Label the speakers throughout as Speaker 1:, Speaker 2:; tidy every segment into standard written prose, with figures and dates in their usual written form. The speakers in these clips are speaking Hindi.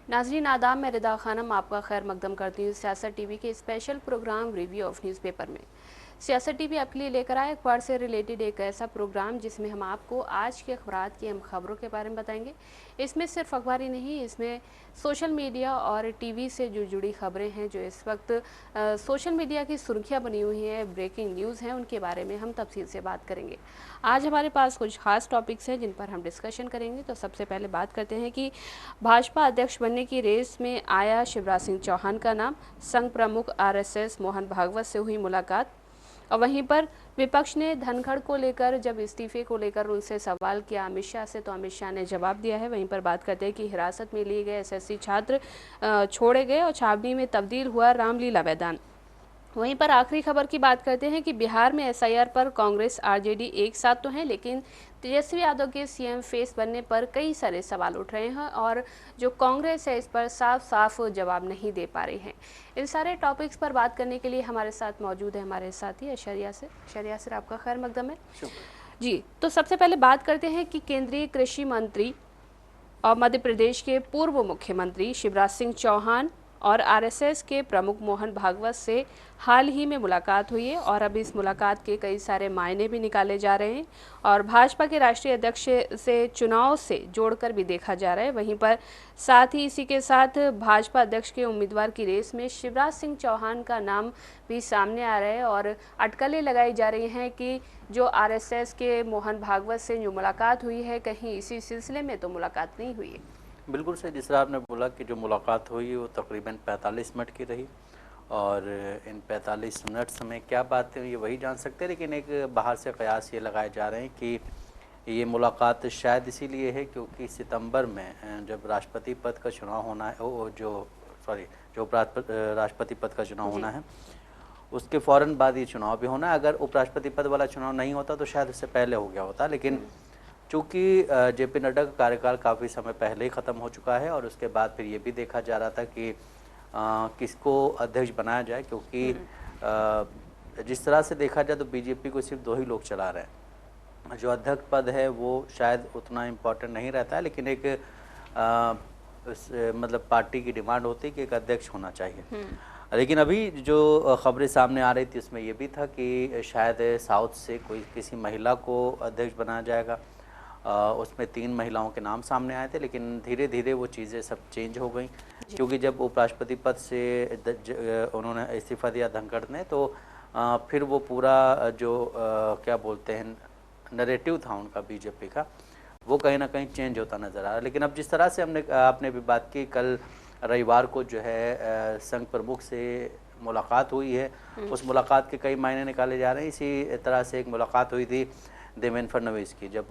Speaker 1: नाजरीन आदाब, मैं रिदा खानम आपका खैर मकदम करती हूँ सियासत टीवी के special program review of newspaper में। सियासत टीवी आपके लिए लेकर आए अखबार से रिलेटेड एक ऐसा प्रोग्राम जिसमें हम आपको आज के अखबारात की अहम खबरों के बारे में बताएंगे। इसमें सिर्फ अखबार ही नहीं, इसमें सोशल मीडिया और टीवी से जो जुड़ी खबरें हैं, जो इस वक्त सोशल मीडिया की सुर्खियाँ बनी हुई हैं, ब्रेकिंग न्यूज़ हैं, उनके बारे में हम तफसील से बात करेंगे। आज हमारे पास कुछ खास टॉपिक्स हैं जिन पर हम डिस्कशन करेंगे। तो सबसे पहले बात करते हैं कि भाजपा अध्यक्ष बनने की रेस में आया शिवराज सिंह चौहान का नाम। संघ प्रमुख आरएसएस मोहन भागवत से हुई मुलाकात। और वहीं पर विपक्ष ने धनखड़ को लेकर जब इस्तीफे को लेकर उनसे सवाल किया अमित शाह से, तो अमित शाह ने जवाब दिया है। वहीं पर बात करते हैं कि हिरासत में लिए गए एसएससी छात्र छोड़े गए और छावनी में तब्दील हुआ रामलीला मैदान। वहीं पर आखिरी खबर की बात करते हैं कि बिहार में एसआईआर पर कांग्रेस आरजेडी एक साथ तो हैं, लेकिन तेजस्वी यादव के सीएम फेस बनने पर कई सारे सवाल उठ रहे हैं और जो कांग्रेस है इस पर साफ साफ जवाब नहीं दे पा रही है। इन सारे टॉपिक्स पर बात करने के लिए हमारे साथ मौजूद है हमारे साथी अशर यासिर। आपका खैर मकदम है जी। तो सबसे पहले बात करते हैं कि केंद्रीय कृषि मंत्री और मध्य प्रदेश के पूर्व मुख्यमंत्री शिवराज सिंह चौहान और आरएसएस के प्रमुख मोहन भागवत से हाल ही में मुलाकात हुई है और अब इस मुलाकात के कई सारे मायने भी निकाले जा रहे हैं और भाजपा के राष्ट्रीय अध्यक्ष से चुनाव से जोड़कर भी देखा जा रहा है। वहीं पर साथ ही इसी के साथ भाजपा अध्यक्ष के उम्मीदवार की रेस में शिवराज सिंह चौहान का नाम भी सामने आ रहा है और अटकलें लगाई जा रही हैं कि जो आरएसएस के मोहन भागवत से जो मुलाकात हुई है, कहीं इसी सिलसिले में तो मुलाकात नहीं हुई है।
Speaker 2: बिल्कुल सही। जिस तरह आपने बोला कि जो मुलाकात हुई वो तकरीबन 45 मिनट की रही और इन 45 मिनट्स में क्या बातें हुई ये वही जान सकते हैं, लेकिन एक बाहर से कयास ये लगाए जा रहे हैं कि ये मुलाकात शायद इसीलिए है क्योंकि सितंबर में जब राष्ट्रपति पद का चुनाव होना है, जो राष्ट्रपति पद का चुनाव होना है उसके फ़ौरन बाद ये चुनाव भी होना है। अगर उपराष्ट्रपति पद वाला चुनाव नहीं होता तो शायद उससे पहले हो गया होता, लेकिन चूँकि जेपी नड्डा का कार्यकाल काफ़ी समय पहले ही ख़त्म हो चुका है और उसके बाद फिर ये भी देखा जा रहा था कि किसको अध्यक्ष बनाया जाए, क्योंकि जिस तरह से देखा जाए तो बीजेपी को सिर्फ 2 ही लोग चला रहे हैं। जो अध्यक्ष पद है वो शायद उतना इम्पोर्टेंट नहीं रहता है, लेकिन एक मतलब पार्टी की डिमांड होती है कि एक अध्यक्ष होना चाहिए। लेकिन अभी जो खबरें सामने आ रही थी उसमें ये भी था कि शायद साउथ से कोई किसी महिला को अध्यक्ष बनाया जाएगा। उसमें 3 महिलाओं के नाम सामने आए थे, लेकिन धीरे धीरे वो चीज़ें सब चेंज हो गई क्योंकि जब उपराष्ट्रपति पद से उन्होंने इस्तीफा दिया धनखड़ ने, तो फिर वो पूरा जो क्या बोलते हैं नैरेटिव था उनका बीजेपी का, वो कहीं ना कहीं चेंज होता नज़र आ रहा है। लेकिन अब जिस तरह से आपने भी बात की, कल रविवार को जो है संघ प्रमुख से मुलाकात हुई है, उस मुलाकात के कई मायने निकाले जा रहे हैं। इसी तरह से एक मुलाकात हुई थी देवेंद्र फडणवीस की, जब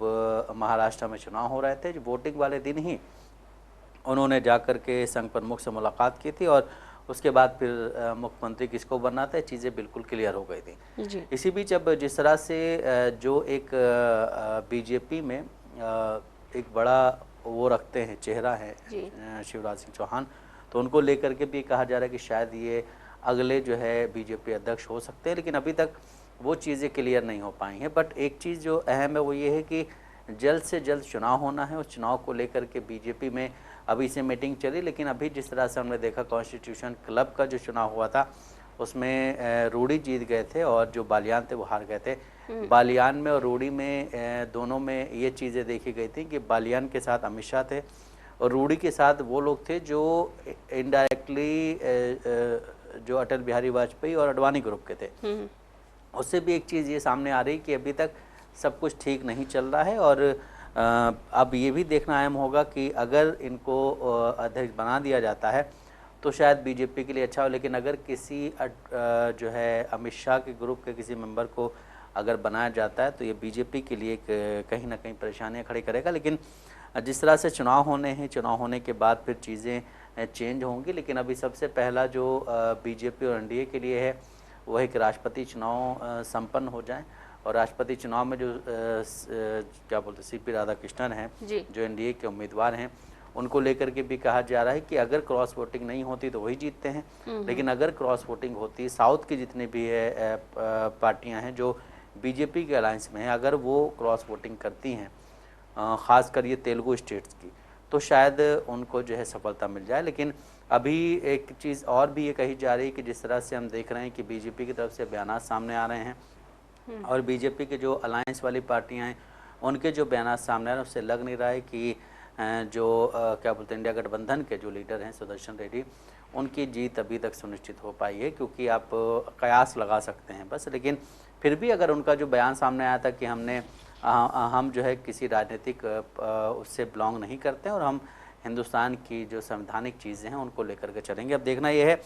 Speaker 2: महाराष्ट्र में चुनाव हो रहे थे, जो वोटिंग वाले दिन ही उन्होंने जाकर के संघ प्रमुख से मुलाकात की थी और उसके बाद फिर मुख्यमंत्री किसको बनना था चीज़ें बिल्कुल क्लियर हो गई थी। इसी बीच अब जिस तरह से जो एक बीजेपी में एक बड़ा वो रखते हैं चेहरा है शिवराज सिंह चौहान, तो उनको लेकर के भी कहा जा रहा है कि शायद ये अगले जो है बीजेपी अध्यक्ष हो सकते हैं, लेकिन अभी तक वो चीज़ें क्लियर नहीं हो पाई हैं। बट एक चीज़ जो अहम है वो ये है कि जल्द से जल्द चुनाव होना है। उस चुनाव को लेकर के बीजेपी में अभी से मीटिंग चली, लेकिन अभी जिस तरह से हमने देखा कॉन्स्टिट्यूशन क्लब का जो चुनाव हुआ था उसमें रूडी जीत गए थे और जो बालियान थे वो हार गए थे। बालियान में और रूडी में दोनों में ये चीज़ें देखी गई थी कि बालियान के साथ अमित शाह थे और रूडी के साथ वो लोग थे जो इनडायरेक्टली जो अटल बिहारी वाजपेयी और अडवाणी ग्रुप के थे। उससे भी एक चीज़ ये सामने आ रही कि अभी तक सब कुछ ठीक नहीं चल रहा है और अब ये भी देखना अहम होगा कि अगर इनको अध्यक्ष बना दिया जाता है तो शायद बीजेपी के लिए अच्छा हो, लेकिन अगर किसी जो है अमित शाह के ग्रुप के किसी मेंबर को अगर बनाया जाता है तो ये बीजेपी के लिए कहीं ना कहीं परेशानियां खड़ी करेगा। लेकिन जिस तरह से चुनाव होने हैं, चुनाव होने के बाद फिर चीज़ें चेंज होंगी, लेकिन अभी सबसे पहला जो बीजेपी और एनडीए के लिए है वह एक राष्ट्रपति चुनाव संपन्न हो जाए और राष्ट्रपति चुनाव में जो क्या बोलते सीपी राधाकृष्णन हैं जो एनडीए के उम्मीदवार हैं, उनको लेकर के भी कहा जा रहा है कि अगर क्रॉस वोटिंग नहीं होती तो वही जीतते हैं, लेकिन अगर क्रॉस वोटिंग होती, साउथ की जितनी भी है पार्टियां हैं जो बीजेपी के अलायंस में हैं, अगर वो क्रॉस वोटिंग करती हैं, ख़ासकर ये तेलुगु स्टेट्स की, तो शायद उनको जो है सफलता मिल जाए। लेकिन अभी एक चीज़ और भी ये कही जा रही है कि जिस तरह से हम देख रहे हैं कि बीजेपी की तरफ से बयान सामने आ रहे हैं और बीजेपी के जो अलायंस वाली पार्टियां हैं उनके जो बयान सामने आ रहे हैं, उससे लग नहीं रहा है कि क्या बोलते हैं, इंडिया गठबंधन के जो लीडर हैं सुदर्शन रेड्डी, उनकी जीत अभी तक सुनिश्चित हो पाई है। क्योंकि आप कयास लगा सकते हैं बस, लेकिन फिर भी अगर उनका जो बयान सामने आया था कि हम जो है किसी राजनीतिक उससे बिलोंग नहीं करते हैं और हम हिंदुस्तान की जो संवैधानिक चीज़ें हैं उनको लेकर के चलेंगे। अब देखना यह है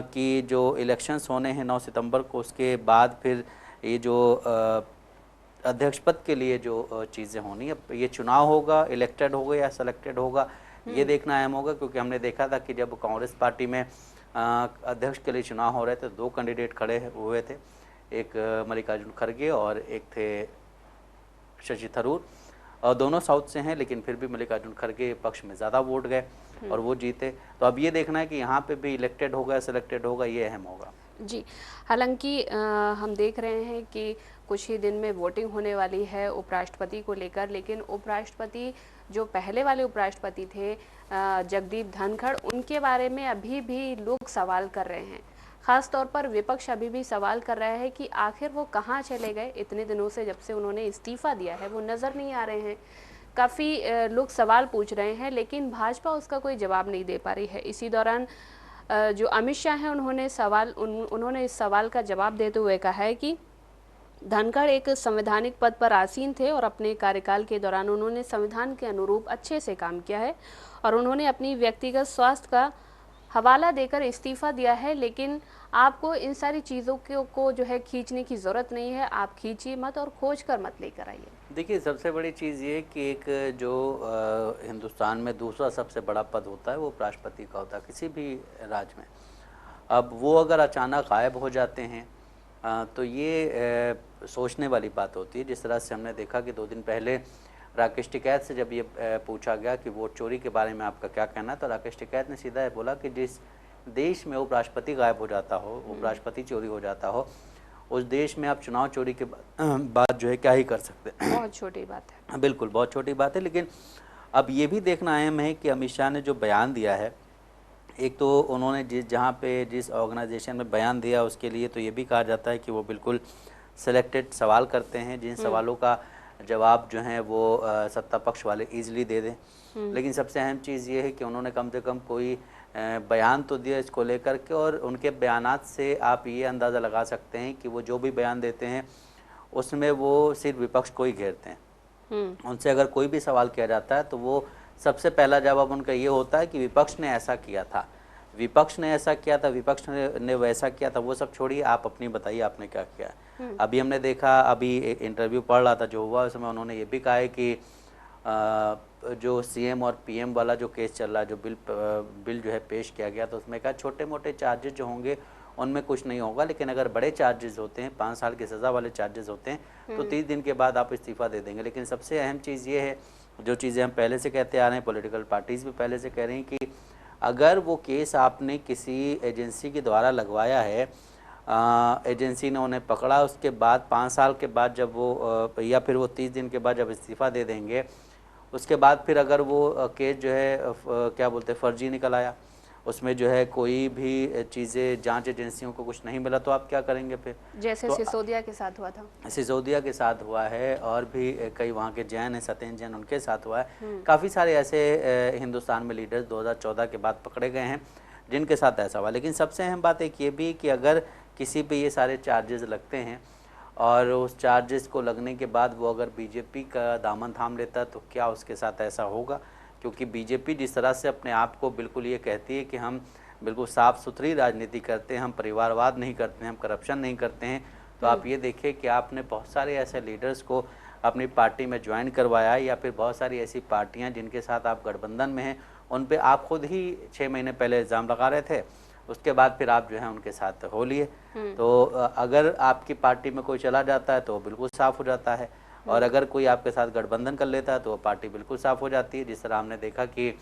Speaker 2: कि जो इलेक्शंस होने हैं 9 सितंबर को, उसके बाद फिर ये जो अध्यक्ष पद के लिए जो चीज़ें होनी, अब ये चुनाव होगा, इलेक्टेड होगा या सेलेक्टेड होगा, ये देखना अहम होगा। क्योंकि हमने देखा था कि जब कांग्रेस पार्टी में अध्यक्ष के लिए चुनाव हो रहे थे, 2 कैंडिडेट खड़े हुए थे, एक मल्लिकार्जुन खड़गे और एक थे शशि थरूर, और दोनों साउथ से हैं, लेकिन फिर भी मल्लिकार्जुन खड़गे पक्ष में ज़्यादा वोट गए और वो जीते। तो अब ये देखना है कि यहाँ पे भी इलेक्टेड होगा या सेलेक्टेड होगा, ये अहम होगा।
Speaker 1: जी, हालांकि हम देख रहे हैं कि कुछ ही दिन में वोटिंग होने वाली है उपराष्ट्रपति को लेकर, लेकिन उपराष्ट्रपति जो पहले वाले उपराष्ट्रपति थे जगदीप धनखड़, उनके बारे में अभी भी लोग सवाल कर रहे हैं। ख़ास तौर पर विपक्ष अभी भी सवाल कर रहा है कि आखिर वो कहाँ चले गए। इतने दिनों से जब से उन्होंने इस्तीफ़ा दिया है वो नज़र नहीं आ रहे हैं। काफ़ी लोग सवाल पूछ रहे हैं, लेकिन भाजपा उसका कोई जवाब नहीं दे पा रही है। इसी दौरान जो अमित शाह हैं उन्होंने इस सवाल का जवाब देते हुए कहा है कि धनखड़ एक संवैधानिक पद पर आसीन थे और अपने कार्यकाल के दौरान उन्होंने संविधान के अनुरूप अच्छे से काम किया है और उन्होंने अपनी व्यक्तिगत स्वास्थ्य का हवाला देकर इस्तीफ़ा दिया है। लेकिन आपको इन सारी चीज़ों को जो है खींचने की ज़रूरत नहीं है, आप खींचिए मत और खोज कर मत लेकर आइए।
Speaker 2: देखिए, सबसे बड़ी चीज़ ये कि एक जो हिंदुस्तान में दूसरा सबसे बड़ा पद होता है वो उपराष्ट्रपति का होता है किसी भी राज्य में। अब वो अगर अचानक गायब हो जाते हैं तो ये सोचने वाली बात होती है। जिस तरह से हमने देखा कि 2 दिन पहले राकेश टिकैत से जब ये पूछा गया कि वोट चोरी के बारे में आपका क्या कहना है, तो राकेश टिकैत ने सीधा बोला कि जिस देश में उपराष्ट्रपति गायब हो जाता हो, उपराष्ट्रपति चोरी हो जाता हो, उस देश में आप चुनाव चोरी के बाद जो है क्या ही कर सकते हैं।
Speaker 1: बहुत छोटी बात है।
Speaker 2: बिल्कुल, बहुत छोटी बात है। लेकिन अब ये भी देखना अहम है कि अमित शाह ने जो बयान दिया है, एक तो उन्होंने जिस ऑर्गेनाइजेशन में बयान दिया उसके लिए तो ये भी कहा जाता है कि वो बिल्कुल सिलेक्टेड सवाल करते हैं, जिन सवालों का जवाब जो है वो सत्ता पक्ष वाले ईजिली दे दें। लेकिन सबसे अहम चीज़ ये है कि उन्होंने कम से कम कोई बयान तो दिया इसको लेकर के, और उनके बयानात से आप ये अंदाज़ा लगा सकते हैं कि वो जो भी बयान देते हैं उसमें वो सिर्फ विपक्ष को ही घेरते हैं। उनसे अगर कोई भी सवाल किया जाता है तो वो सबसे पहला जवाब उनका ये होता है कि विपक्ष ने ऐसा किया था, विपक्ष ने ऐसा किया था, विपक्ष ने वैसा किया था। वो सब छोड़िए, आप अपनी बताइए आपने क्या किया है। अभी हमने देखा, अभी इंटरव्यू पढ़ रहा था जो हुआ, उसमें उन्होंने ये भी कहा है कि जो सीएम और पीएम वाला जो केस चल रहा है, जो बिल जो है पेश किया गया, तो उसमें कहा छोटे मोटे चार्जेस जो होंगे उनमें कुछ नहीं होगा, लेकिन अगर बड़े चार्जेस होते हैं, 5 साल की सज़ा वाले चार्जेस होते हैं, तो 30 दिन के बाद आप इस्तीफ़ा दे देंगे। लेकिन सबसे अहम चीज़ ये है, जो चीज़ें हम पहले से कहते आ रहे हैं, पॉलिटिकल पार्टीज़ भी पहले से कह रही हैं कि अगर वो केस आपने किसी एजेंसी के द्वारा लगवाया है, एजेंसी ने उन्हें पकड़ा, उसके बाद 5 साल के बाद जब वो या फिर वो 30 दिन के बाद जब इस्तीफ़ा दे देंगे, उसके बाद फिर अगर वो केस जो है क्या बोलते हैं फर्जी निकल आया, उसमें जो है कोई भी चीज़ें जांच एजेंसियों को कुछ नहीं मिला, तो आप क्या करेंगे फिर?
Speaker 1: जैसे
Speaker 2: तो
Speaker 1: सिसोदिया के साथ हुआ था।
Speaker 2: सिसोदिया के साथ हुआ है, और भी कई वहाँ के जैन हैं, सत्येंद्र जैन, उनके साथ हुआ है। काफ़ी सारे ऐसे हिंदुस्तान में लीडर्स 2014 के बाद पकड़े गए हैं जिनके साथ ऐसा हुआ। लेकिन सबसे अहम बात एक ये भी कि अगर किसी पे ये सारे चार्जेस लगते हैं और उस चार्जेस को लगने के बाद वो अगर बीजेपी का दामन थाम लेता है, तो क्या उसके साथ ऐसा होगा? क्योंकि बीजेपी जिस तरह से अपने आप को बिल्कुल ये कहती है कि हम बिल्कुल साफ़ सुथरी राजनीति करते हैं, हम परिवारवाद नहीं करते हैं, हम करप्शन नहीं करते हैं, तो आप ये देखिए कि आपने बहुत सारे ऐसे लीडर्स को अपनी पार्टी में ज्वाइन करवाया, या फिर बहुत सारी ऐसी पार्टियां जिनके साथ आप गठबंधन में हैं, उन पे आप खुद ही 6 महीने पहले इल्ज़ाम लगा रहे थे, उसके बाद फिर आप जो है उनके साथ हो लिए। तो अगर आपकी पार्टी में कोई चला जाता है तो बिल्कुल साफ़ हो जाता है, और अगर कोई आपके साथ गठबंधन कर लेता है तो वो पार्टी बिल्कुल साफ़ हो जाती है। जिस तरह हमने देखा कि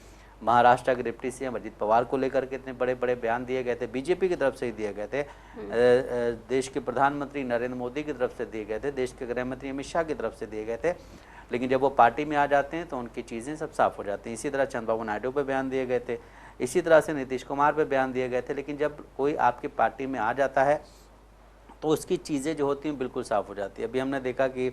Speaker 2: महाराष्ट्र के डिप्टी सीएम अजित पवार को लेकर के इतने बड़े बड़े बयान दिए गए थे, बीजेपी की तरफ से ही दिए गए थे, देश के प्रधानमंत्री नरेंद्र मोदी की तरफ से दिए गए थे, देश के गृह मंत्री अमित शाह की तरफ से दिए गए थे। लेकिन जब वो पार्टी में आ जाते हैं तो उनकी चीज़ें सब साफ हो जाती हैं। इसी तरह चंद्रबाबू नायडू पे बयान दिए गए थे, इसी तरह से नीतीश कुमार पे बयान दिए गए थे, लेकिन जब कोई आपकी पार्टी में आ जाता है तो उसकी चीज़ें जो होती हैं बिल्कुल साफ़ हो जाती है। अभी हमने देखा कि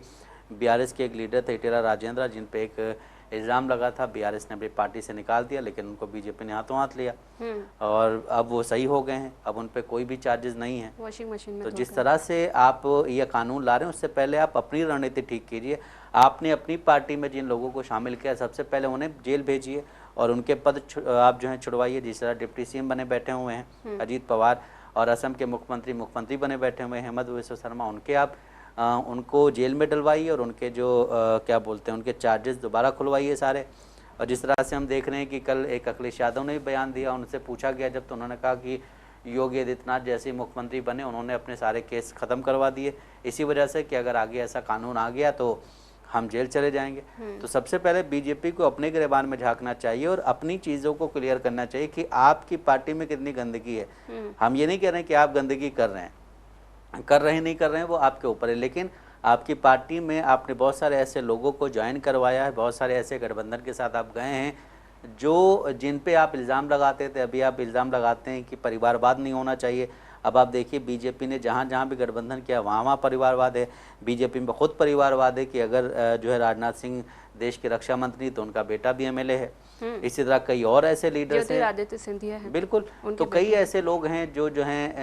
Speaker 2: बीआरएस के एक लीडर थे इटेला राजेंद्र, जिन पे एक इल्ज़ाम लगा था, बीआरएस ने अपनी पार्टी से निकाल दिया, लेकिन उनको बीजेपी ने हाथों हाथ लिया और अब वो सही हो गए हैं, अब उन पे कोई भी चार्जेस नहीं है।
Speaker 1: वॉशिंग मशीन में
Speaker 2: तो जिस तरह से आप ये कानून ला रहे हैं उससे पहले आप अपनी रणनीति ठीक कीजिए। आपने अपनी पार्टी में जिन लोगों को शामिल किया सबसे पहले उन्हें जेल भेजिए और उनके पद आप जो है छुड़वाइए। जिस तरह डिप्टी सीएम बने बैठे हुए हैं अजीत पवार और असम के मुख्यमंत्री बने बैठे हुए हैं हेमंत बिस्वा शर्मा, उनके आप उनको जेल में डलवाइए और उनके जो क्या बोलते हैं उनके चार्जेस दोबारा खुलवाइए सारे। और जिस तरह से हम देख रहे हैं कि कल एक अखिलेश यादव ने भी बयान दिया, उनसे पूछा गया जब, तो उन्होंने कहा कि योगी आदित्यनाथ जैसे मुख्यमंत्री बने उन्होंने अपने सारे केस ख़त्म करवा दिए, इसी वजह से कि अगर आगे ऐसा कानून आ गया तो हम जेल चले जाएंगे। तो सबसे पहले बीजेपी को अपने गिरबान में झांकना चाहिए और अपनी चीज़ों को क्लियर करना चाहिए कि आपकी पार्टी में कितनी गंदगी है। हम ये नहीं कह रहे हैं कि आप गंदगी कर रहे हैं नहीं कर रहे हैं, वो आपके ऊपर है, लेकिन आपकी पार्टी में आपने बहुत सारे ऐसे लोगों को ज्वाइन करवाया है, बहुत सारे ऐसे गठबंधन के साथ आप गए हैं जो जिन पे आप इल्ज़ाम लगाते थे, अभी आप इल्ज़ाम लगाते हैं कि परिवारवाद नहीं होना चाहिए। अब आप देखिए बीजेपी ने जहाँ जहाँ भी गठबंधन किया वहाँ परिवारवाद है। बीजेपी में खुद परिवारवाद है कि अगर जो है राजनाथ सिंह देश के रक्षा मंत्री तो उनका बेटा भी एमएलए है। इसी तरह कई और ऐसे लीडर्स हैं,
Speaker 1: ज्योतिरादित्य सिंधिया है,
Speaker 2: बिल्कुल। तो कई ऐसे लोग हैं जो हैं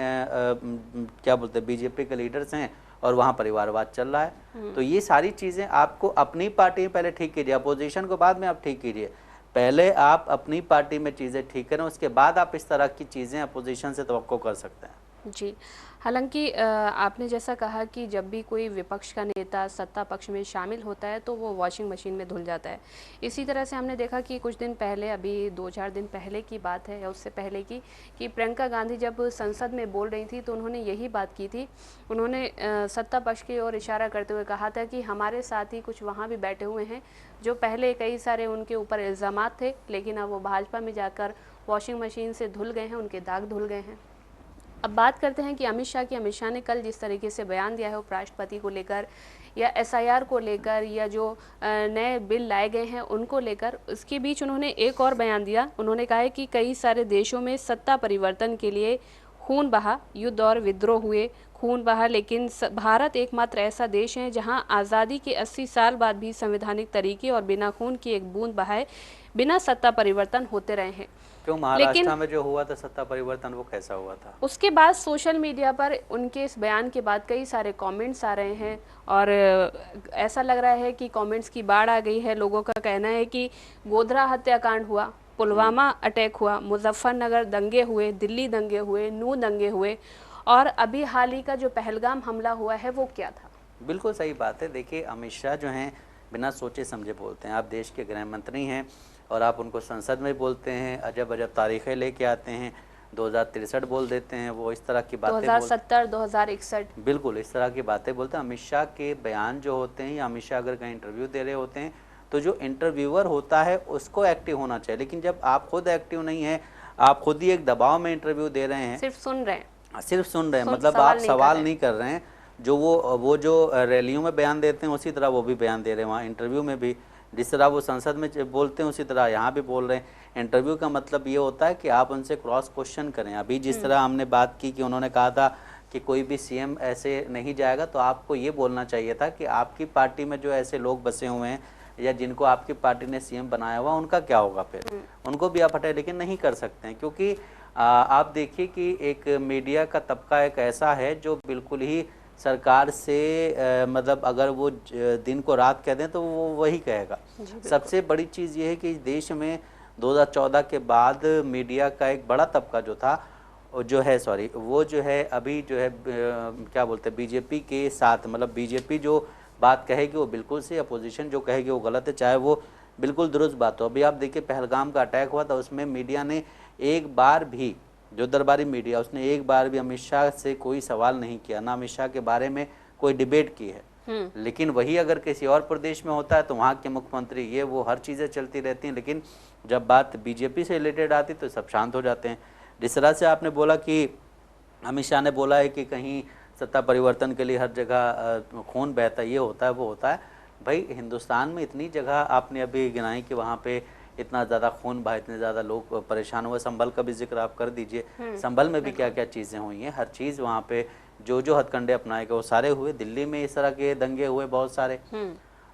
Speaker 2: क्या बोलते हैं बीजेपी के लीडर्स हैं और वहाँ परिवारवाद चल रहा है। तो ये सारी चीज़ें आपको अपनी पार्टी में पहले ठीक कीजिए, अपोजिशन को बाद में आप ठीक कीजिए। पहले आप अपनी पार्टी में चीज़ें ठीक करें, उसके बाद आप इस तरह की चीज़ें अपोजिशन से तवक्को कर सकते हैं।
Speaker 1: जी, हालांकि आपने जैसा कहा कि जब भी कोई विपक्ष का नेता सत्ता पक्ष में शामिल होता है तो वो वॉशिंग मशीन में धुल जाता है। इसी तरह से हमने देखा कि कुछ दिन पहले, अभी 2-4 दिन पहले की बात है या उससे पहले की, कि प्रियंका गांधी जब संसद में बोल रही थी तो उन्होंने यही बात की थी। उन्होंने सत्ता पक्ष की ओर इशारा करते हुए कहा था कि हमारे साथ ही कुछ वहाँ भी बैठे हुए हैं जो पहले कई सारे उनके ऊपर इल्ज़ामात थे, लेकिन अब वो भाजपा में जाकर वॉशिंग मशीन से धुल गए हैं, उनके दाग धुल गए हैं। अब बात करते हैं कि अमित शाह ने कल जिस तरीके से बयान दिया है उपराष्ट्रपति को लेकर या एसआईआर को लेकर या जो नए बिल लाए गए हैं उनको लेकर, उसके बीच उन्होंने एक और बयान दिया। उन्होंने कहा है कि कई सारे देशों में सत्ता परिवर्तन के लिए खून बहा, युद्ध और विद्रोह हुए, खून बहा, लेकिन भारत एकमात्र ऐसा देश है जहां आज़ादी के 80 साल बाद भी संवैधानिक तरीके और बिना खून की एक बूंद बहाए बिना सत्ता परिवर्तन होते रहे हैं।
Speaker 2: क्यों महाराष्ट्र में जो हुआ था सत्ता परिवर्तन, वो कैसा हुआ था?
Speaker 1: उसके बाद सोशल मीडिया पर उनके इस बयान के बाद कई सारे कमेंट्स आ रहे हैं और ऐसा लग रहा है कि कमेंट्स की बाढ़ आ गई है। लोगों का कहना है कि गोधरा हत्याकांड हुआ, पुलवामा अटैक हुआ, मुजफ्फरनगर दंगे हुए, दिल्ली दंगे हुए, नू दंगे हुए और अभी हाल ही का जो पहलगाम हमला हुआ है वो क्या था?
Speaker 2: बिल्कुल सही बात है। देखिए अमित शाह जो हैं बिना सोचे समझे बोलते हैं। आप देश के गृह मंत्री हैं और आप उनको संसद में बोलते हैं, अजब अजब तारीखें लेके आते हैं, 2063 बोल देते हैं, वो इस तरह की बातें
Speaker 1: 2070, 2061,
Speaker 2: बिल्कुल इस तरह की बातें बोलते हैं। अमित शाह के बयान जो होते हैं या अमित शाह अगर कहीं इंटरव्यू दे रहे होते हैं तो जो इंटरव्यूअर होता है उसको एक्टिव होना चाहिए, लेकिन जब आप खुद एक्टिव नहीं है, आप खुद ही एक दबाव में इंटरव्यू दे रहे हैं,
Speaker 1: सिर्फ सुन रहे हैं,
Speaker 2: मतलब आप सवाल नहीं कर रहे हैं। जो वो जो रैलियों में बयान देते हैं उसी तरह वो भी बयान दे रहे हैं वहाँ इंटरव्यू में भी, जिस तरह वो संसद में बोलते हैं उसी तरह यहाँ भी बोल रहे हैं। इंटरव्यू का मतलब ये होता है कि आप उनसे क्रॉस क्वेश्चन करें। अभी जिस तरह हमने बात की कि उन्होंने कहा था कि कोई भी सीएम ऐसे नहीं जाएगा, तो आपको ये बोलना चाहिए था कि आपकी पार्टी में जो ऐसे लोग बसे हुए हैं या जिनको आपकी पार्टी ने सीएम बनाया हुआ उनका क्या होगा, फिर उनको भी आप हटाए, लेकिन नहीं कर सकते हैं क्योंकि आप देखिए कि एक मीडिया का तबका एक ऐसा है जो बिल्कुल ही सरकार से मतलब अगर वो दिन को रात कह दें तो वो वही कहेगा। सबसे बड़ी चीज़ ये है कि इस देश में 2014 के बाद मीडिया का एक बड़ा तबका जो था जो है वो जो है अभी जो है क्या बोलते हैं बीजेपी के साथ, मतलब बीजेपी जो बात कहेगी वो बिल्कुल से, अपोजिशन जो कहेगी वो गलत है, चाहे वो बिल्कुल दुरुस्त बात हो। अभी आप देखिए पहलगाम का अटैक हुआ था, उसमें मीडिया ने एक बार भी, जो दरबारी मीडिया, उसने एक बार भी अमित शाह से कोई सवाल नहीं किया, ना अमित शाह के बारे में कोई डिबेट की है। लेकिन वही अगर किसी और प्रदेश में होता है तो वहाँ के मुख्यमंत्री ये वो हर चीज़ें चलती रहती हैं, लेकिन जब बात बीजेपी से रिलेटेड आती तो सब शांत हो जाते हैं। जिस तरह से आपने बोला कि अमित शाह ने बोला है कि कहीं सत्ता परिवर्तन के लिए हर जगह खून बहता है, ये होता है वो होता है, भाई हिंदुस्तान में इतनी जगह आपने अभी गिनाई कि वहाँ पे इतना ज़्यादा खून बहा, इतने ज़्यादा लोग परेशान हुए। संभल का भी जिक्र आप कर दीजिए, संभल में भी क्या क्या चीज़ें हुई हैं। हर चीज़ वहाँ पे जो जो हथकंडे अपनाए गए वो सारे हुए। दिल्ली में इस तरह के दंगे हुए बहुत सारे।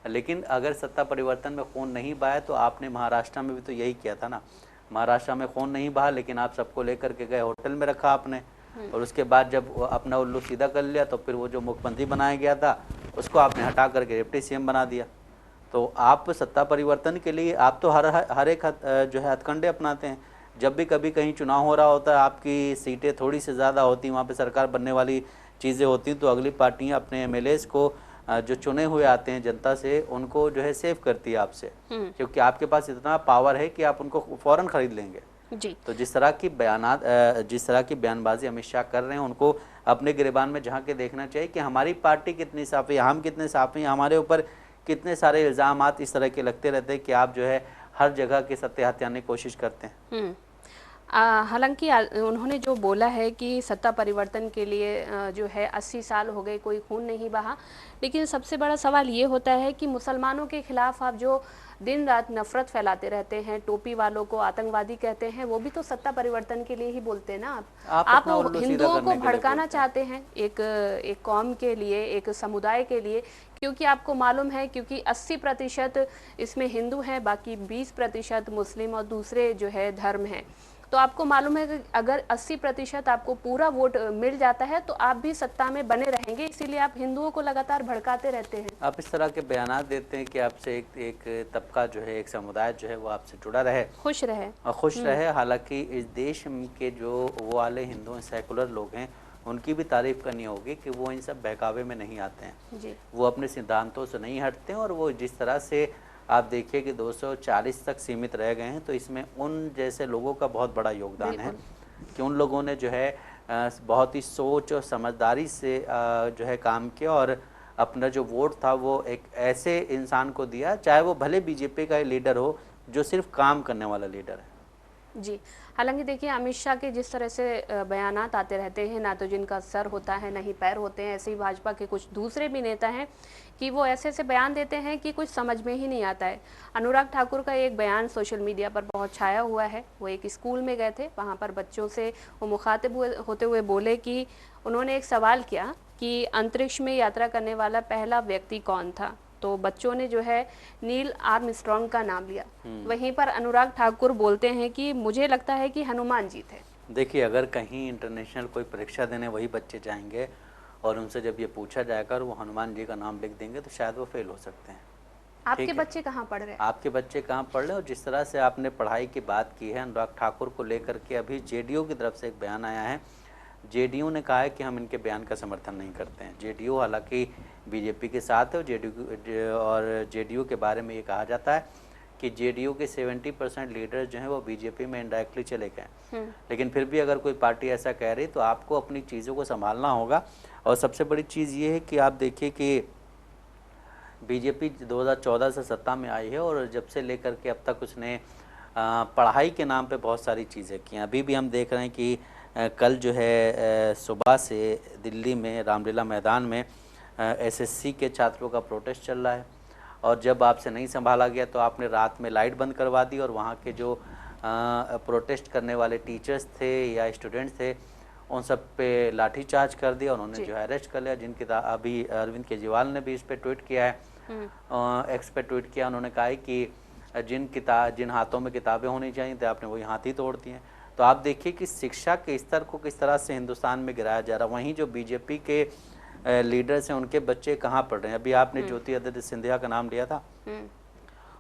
Speaker 2: लेकिन अगर सत्ता परिवर्तन में खून नहीं बहा तो आपने महाराष्ट्र में भी तो यही किया था ना। महाराष्ट्र में खून नहीं बहा लेकिन आप सबको लेकर के गए, होटल में रखा आपने, और उसके बाद जब अपना उल्लू सीधा कर लिया तो फिर वो जो मुख्यमंत्री बनाया गया था उसको आपने हटा करके डिप्टी सीएम बना दिया। तो आप सत्ता परिवर्तन के लिए आप तो हर एक जो है हथकंडे अपनाते हैं। जब भी कभी कहीं चुनाव हो रहा होता है, आपकी सीटें थोड़ी सी ज़्यादा होती, वहाँ पे सरकार बनने वाली चीज़ें होती, तो अगली पार्टियाँ अपने एमएलएज को जो चुने हुए आते हैं जनता से, उनको जो है सेव करती है आपसे, क्योंकि आपके पास इतना पावर है कि आप उनको फ़ौरन खरीद लेंगे
Speaker 1: जी।
Speaker 2: तो जिस तरह की बयानबाजी अमित शाह कर रहे हैं, उनको अपने गिरबान में झांक के देखना चाहिए कि हमारी पार्टी कितनी साफ़ है, हम कितने साफ़ हैं, हमारे ऊपर कितने सारे इल्ज़ामात इस तरह के लगते रहते हैं कि आप जो है हर जगह के सत्य हथियाने की कोशिश करते हैं।
Speaker 1: हालांकि उन्होंने जो बोला है कि सत्ता परिवर्तन के लिए जो है 80 साल हो गए कोई खून नहीं बहा, लेकिन सबसे बड़ा सवाल ये होता है कि मुसलमानों के खिलाफ आप जो दिन रात नफरत फैलाते रहते हैं, टोपी वालों को आतंकवादी कहते हैं, वो भी तो सत्ता परिवर्तन के लिए ही बोलते हैं ना। आप हिंदुओं को भड़काना चाहते हैं एक कौम के लिए, एक समुदाय के लिए, क्योंकि आपको मालूम है क्योंकि 80% इसमें हिंदू हैं, बाकी 20% मुस्लिम और दूसरे जो है धर्म हैं। तो आपको मालूम है कि अगर 80% आपको पूरा वोट मिल जाता है तो आप भी सत्ता में बने रहेंगे, इसीलिए आप हिंदुओं को लगातार भड़काते रहते हैं।
Speaker 2: आप इस तरह के बयानात देते हैं कि आपसे एक तबका जो है, एक समुदाय जो है वो आपसे जुड़ा रहे,
Speaker 1: खुश रहे
Speaker 2: और खुश रहे। हालांकि इस देश के जो वो वाले हिंदू सेकुलर लोग हैं, उनकी भी तारीफ करनी होगी कि वो इन सब बहकावे में नहीं आते हैं
Speaker 1: जी।
Speaker 2: वो अपने सिद्धांतों से नहीं हटते हैं, और वो जिस तरह से आप देखिए कि 240 तक सीमित रह गए हैं, तो इसमें उन जैसे लोगों का बहुत बड़ा योगदान है कि उन लोगों ने जो है बहुत ही सोच और समझदारी से जो है काम किया, और अपना जो वोट था वो एक ऐसे इंसान को दिया, चाहे वो भले बीजेपी का लीडर हो, जो सिर्फ काम करने वाला लीडर है।
Speaker 1: जी। हालांकि देखिए अमित शाह के जिस तरह से बयानात आते रहते हैं, ना तो जिनका सर होता है ना ही पैर होते हैं, ऐसे ही भाजपा के कुछ दूसरे भी नेता हैं कि वो ऐसे ऐसे बयान देते हैं कि कुछ समझ में ही नहीं आता है। अनुराग ठाकुर का एक बयान सोशल मीडिया पर बहुत छाया हुआ है। वो एक स्कूल में गए थे, वहाँ पर बच्चों से वो मुखातिब होते हुए बोले कि उन्होंने एक सवाल किया कि अंतरिक्ष में यात्रा करने वाला पहला व्यक्ति कौन था, तो बच्चों ने जो है नील आर्मस्ट्रॉन्ग का नाम लिया। वहीं पर अनुराग ठाकुर बोलते हैं कि मुझे लगता है कि हनुमान जी थे।
Speaker 2: देखिए, अगर कहीं इंटरनेशनल कोई परीक्षा देने वही बच्चे जाएंगे और उनसे जब ये पूछा जाएगा और वो हनुमान जी का नाम लिख देंगे, तो शायद वो फेल हो सकते हैं।
Speaker 1: आपके बच्चे कहाँ पढ़ रहे हैं?
Speaker 2: आपके बच्चे कहाँ पढ़ रहे हैं? और जिस तरह से आपने पढ़ाई की बात की है अनुराग ठाकुर को लेकर के, अभी जेडीयू की तरफ से एक बयान आया है। जेडीयू ने कहा है कि हम इनके बयान का समर्थन नहीं करते हैं। जेडीयू हालांकि बीजेपी के साथ है, और जेडीयू के बारे में ये कहा जाता है कि जेडीयू के 70% लीडर जो हैं वो बीजेपी में इनडायरेक्टली चले गए। लेकिन फिर भी अगर कोई पार्टी ऐसा कह रही तो आपको अपनी चीज़ों को संभालना होगा। और सबसे बड़ी चीज़ ये है कि आप देखिए कि बीजेपी 2014 से सत्ता में आई है, और जब से लेकर के अब तक उसने पढ़ाई के नाम पे बहुत सारी चीज़ें की हैं। अभी भी हम देख रहे हैं कि कल जो है सुबह से दिल्ली में रामलीला मैदान में एसएससी के छात्रों का प्रोटेस्ट चल रहा है, और जब आपसे नहीं संभाला गया तो आपने रात में लाइट बंद करवा दी, और वहाँ के जो प्रोटेस्ट करने वाले टीचर्स थे या स्टूडेंट्स थे उन सब पे लाठीचार्ज कर दिया, उन्होंने जो है अरेस्ट कर लिया। अभी अरविंद केजरीवाल ने भी इस पर ट्वीट किया है, एक्स पे ट्वीट किया। उन्होंने कहा है कि जिन हाथों में किताबें होनी चाहिए थे आपने वही हाथ ही तोड़ दिए। तो आप देखिए कि शिक्षा के स्तर को किस तरह से हिंदुस्तान में गिराया जा रहा है। वहीं जो बीजेपी के लीडर्स हैं उनके बच्चे कहाँ पढ़ रहे हैं? अभी आपने ज्योतिरादित्य सिंधिया का नाम लिया था,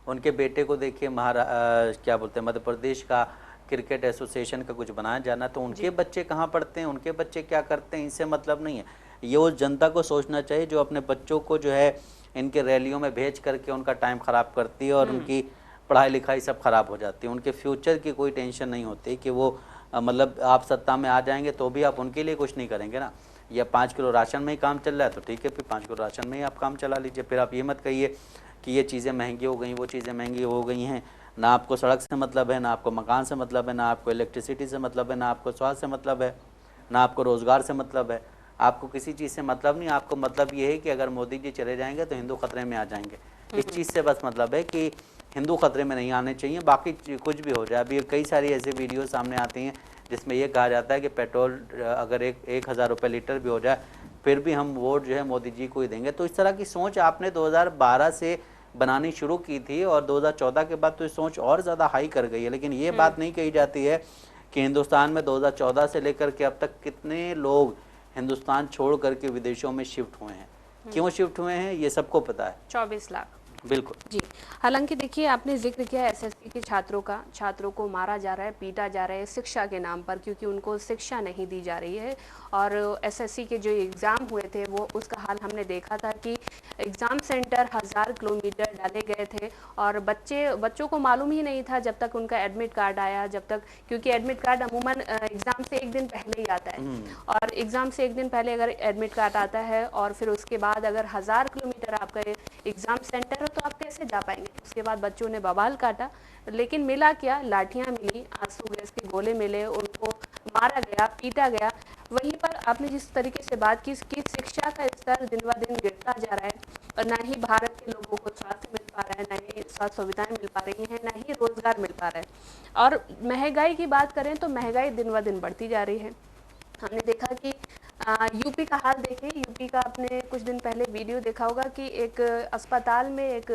Speaker 2: उनके बेटे को देखिए क्या बोलते हैं, मध्य प्रदेश का क्रिकेट एसोसिएशन का कुछ बनाया जाना, तो उनके बच्चे कहाँ पढ़ते हैं, उनके बच्चे क्या करते हैं, इनसे मतलब नहीं है। ये उस जनता को सोचना चाहिए जो अपने बच्चों को जो है इनके रैलियों में भेज करके उनका टाइम ख़राब करती है और उनकी पढ़ाई लिखाई सब खराब हो जाती है। उनके फ्यूचर की कोई टेंशन नहीं होती कि वो मतलब आप सत्ता में आ जाएंगे तो भी आप उनके लिए कुछ नहीं करेंगे ना। या 5 किलो राशन में ही काम चल रहा है तो ठीक है, फिर 5 किलो राशन में ही आप काम चला लीजिए। फिर आप ये मत कहिए कि ये चीज़ें महंगी हो गई, वो चीज़ें महंगी हो गई हैं। ना आपको सड़क से मतलब है, ना आपको मकान से मतलब है, ना आपको इलेक्ट्रिसिटी से मतलब है, ना आपको स्वास्थ्य से मतलब है, ना आपको रोज़गार से मतलब है। आपको किसी चीज़ से मतलब नहीं। आपको मतलब ये है कि अगर मोदी जी चले जाएंगे तो हिंदू खतरे में आ जाएंगे। इस चीज़ से बस मतलब है कि हिंदू खतरे में नहीं आने चाहिए, बाकी कुछ भी हो जाए। अभी कई सारी ऐसे वीडियो सामने आती हैं जिसमें ये कहा जाता है कि पेट्रोल अगर 1,000 रुपये लीटर भी हो जाए फिर भी हम वोट जो है मोदी जी को ही देंगे। तो इस तरह की सोच आपने 2012 से बनानी शुरू की थी और 2014 के बाद तो ये सोच और ज़्यादा हाई कर गई है। लेकिन ये बात नहीं कही जाती है कि हिंदुस्तान में 2014 से लेकर के अब तक कितने लोग हिंदुस्तान छोड़ करके विदेशों में शिफ्ट हुए हैं, क्यों शिफ्ट हुए हैं, ये सबको पता है।
Speaker 1: 24 लाख।
Speaker 2: बिल्कुल
Speaker 1: जी। हालांकि देखिए, आपने जिक्र किया एसएससी के छात्रों को मारा जा रहा है, पीटा जा रहा है शिक्षा के नाम पर, क्योंकि उनको शिक्षा नहीं दी जा रही है। और एसएससी के जो एग्ज़ाम हुए थे वो उसका हाल हमने देखा था कि एग्ज़ाम सेंटर 1000 किलोमीटर डाले गए थे और बच्चों को मालूम ही नहीं था जब तक उनका एडमिट कार्ड आया, जब तक, क्योंकि एडमिट कार्ड अमूमन एग्ज़ाम से एक दिन पहले ही आता है। और एग्ज़ाम से एक दिन पहले अगर एडमिट कार्ड आता है और फिर उसके बाद अगर 1000 किलोमीटर आपका एग्ज़ाम सेंटर, तो आप कैसे जा पाएंगे। उसके बाद बच्चों ने बवाल काटा, लेकिन मिला क्या, लाठियां मिली, आंसू गैस के गोले मिले, उनको मारा गया, पीटा गया। वहीं पर आपने जिस तरीके से बात की कि शिक्षा का स्तर दिन ब दिन गिरता जा रहा है और ना ही भारत के लोगों को स्वास्थ्य मिल पा रहा है, ना ही स्वास्थ्य सुविधाएं मिल पा रही हैं, ना ही रोजगार मिल पा रहा है। और महंगाई की बात करें तो महंगाई दिन ब दिन बढ़ती जा रही है। हमने देखा कि यूपी का हाल देखें, यूपी का आपने कुछ दिन पहले वीडियो देखा होगा कि एक अस्पताल में एक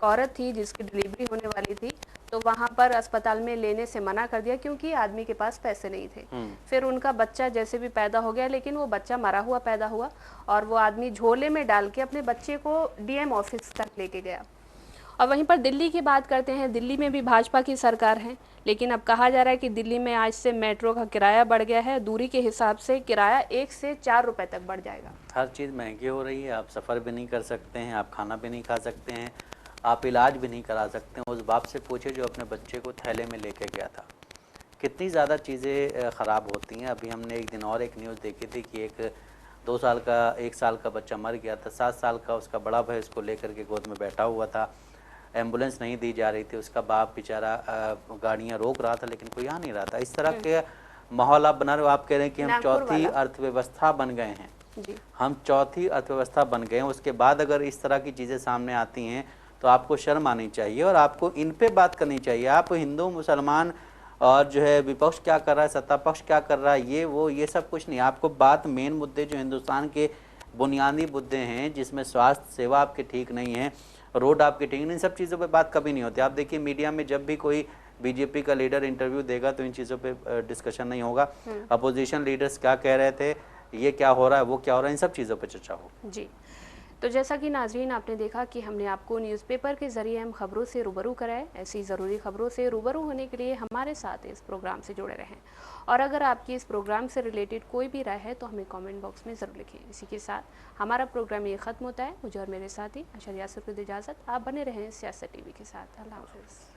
Speaker 1: औरत थी जिसकी डिलीवरी होने वाली थी, तो वहाँ पर अस्पताल में लेने से मना कर दिया क्योंकि आदमी के पास पैसे नहीं थे। फिर उनका बच्चा जैसे भी पैदा हो गया, लेकिन वो बच्चा मरा हुआ पैदा हुआ और वो आदमी झोले में डाल के अपने बच्चे को डीएम ऑफिस तक लेके गया। और वहीं पर दिल्ली की बात करते हैं, दिल्ली में भी भाजपा की सरकार है, लेकिन अब कहा जा रहा है कि दिल्ली में आज से मेट्रो का किराया बढ़ गया है, दूरी के हिसाब से किराया 1 से 4 रुपए तक बढ़ जाएगा।
Speaker 2: हर चीज़ महंगी हो रही है, आप सफ़र भी नहीं कर सकते हैं, आप खाना भी नहीं खा सकते हैं, आप इलाज भी नहीं करा सकते हैं। उस बाप से पूछे जो अपने बच्चे को थैले में लेके गया था। कितनी ज़्यादा चीज़ें ख़राब होती हैं। अभी हमने एक दिन और एक न्यूज़ देखी थी कि एक 2 साल का 1 साल का बच्चा मर गया था, 7 साल का उसका बड़ा भाई उसको लेकर के गोद में बैठा हुआ था, एम्बुलेंस नहीं दी जा रही थी, उसका बाप बेचारा गाड़ियाँ रोक रहा था लेकिन कोई आ नहीं रहा था। इस तरह के माहौल आप बना रहे हो। आप कह रहे हैं कि हम चौथी अर्थव्यवस्था बन गए हैं, हम चौथी अर्थव्यवस्था बन गए हैं, उसके बाद अगर इस तरह की चीज़ें सामने आती हैं तो आपको शर्म आनी चाहिए और आपको इन पे बात करनी चाहिए। आप हिंदू मुसलमान और जो है विपक्ष क्या कर रहा है, सत्ता पक्ष क्या कर रहा है, ये सब कुछ नहीं। आपको बात मेन मुद्दे जो हिंदुस्तान के बुनियादी मुद्दे हैं, जिसमें स्वास्थ्य सेवा आपके ठीक नहीं है, रोड आपके ठीक नहीं, इन सब चीज़ों पे बात कभी नहीं होती। आप देखिए मीडिया में जब भी कोई बीजेपी का लीडर इंटरव्यू देगा तो इन चीज़ों पे डिस्कशन नहीं होगा। अपोजिशन लीडर्स क्या कह रहे थे, ये क्या हो रहा है, वो क्या हो रहा है, इन सब चीज़ों पे चर्चा हो।
Speaker 1: जी, तो जैसा कि नाजरीन आपने देखा कि हमने आपको न्यूज़पेपर के ज़रिए हम खबरों से रूबरू कराए। ऐसी ज़रूरी खबरों से रूबरू होने के लिए हमारे साथ इस प्रोग्राम से जुड़े रहें और अगर आपकी इस प्रोग्राम से रिलेटेड कोई भी राय है तो हमें कमेंट बॉक्स में ज़रूर लिखें। इसी के साथ हमारा प्रोग्राम ये ख़त्म होता है। मुझे और मेरे साथी अशर यासर को इजाज़त। आप बने रहें सियासत टीवी के साथ। अल्लाह हाफ़िज़।